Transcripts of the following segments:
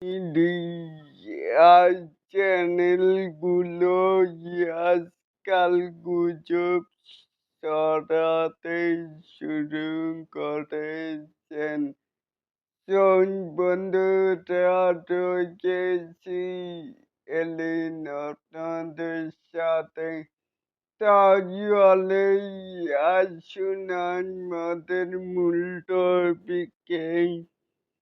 Media চ্যানেলগুলো আজকাল গুজব ছড়াতে শুরু করেছেন। বন্ধুরা রয়েছি এলেন আপনাদের সাথে। তাহলে আসুন আমাদের মূল টপিকে।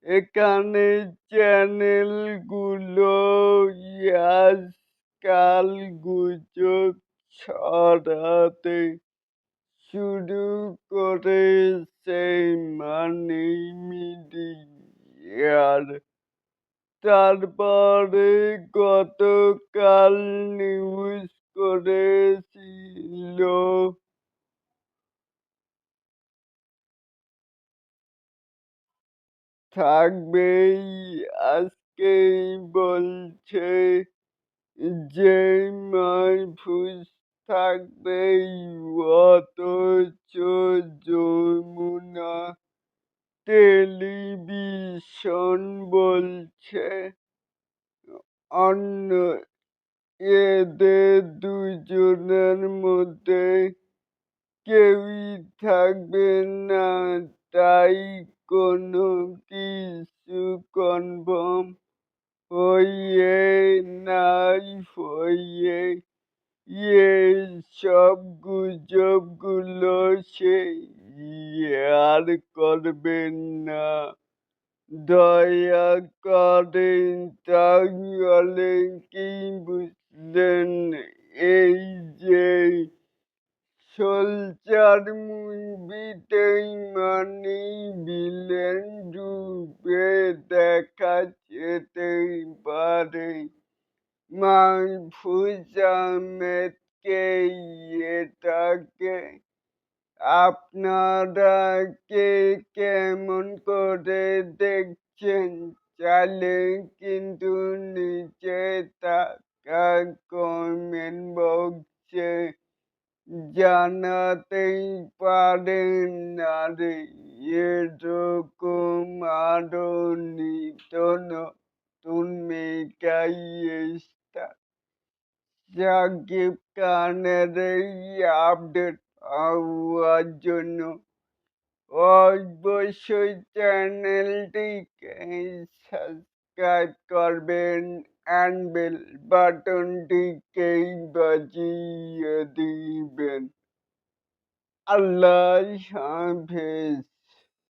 এখানে চ্যানেলগুলো আজকাল গুজব ছড়াতে শুরু করেছে, মানে মিডিয়ার। তারপরে গতকাল নিউজ করেছিল থাকবেই, আজকেই বলছে যে মাহফুজ থাকবেই, অথচ যমুনা টেলিভিশন বলছে অন্য। এদের দুজনের মধ্যে কেউই থাকবে না, তাই কোনো কিছু কনফার্ম হয়ে নাই হয়ে এসব গুজবগুলো শেয়ার করবেন না, দয়া করে। তাহলে কি বুঝলেন? এই যে সোলজার মুভিতেই মানে ভিলেন রূপে দেখা যেতেই পারে মাহফুজ আহমেদকে। এটাকে আপনারা কে কেমন করে দেখছেন? চাইলে কিন্তু নিচে থাকা কমেন্ট বক্সে জানাতেই পারেন। আর এরকম আরো নিত্য নতুন মেগা স্টার শাকিব খানের এই আপডেট পাওয়ার জন্য অবশ্যই চ্যানেলটিকে সাবস্ক্রাইব করবেন অ্যান্ড বেল বাটনটিকে বাজিয়ে দিবেন। আল্লাহ হাফেজ।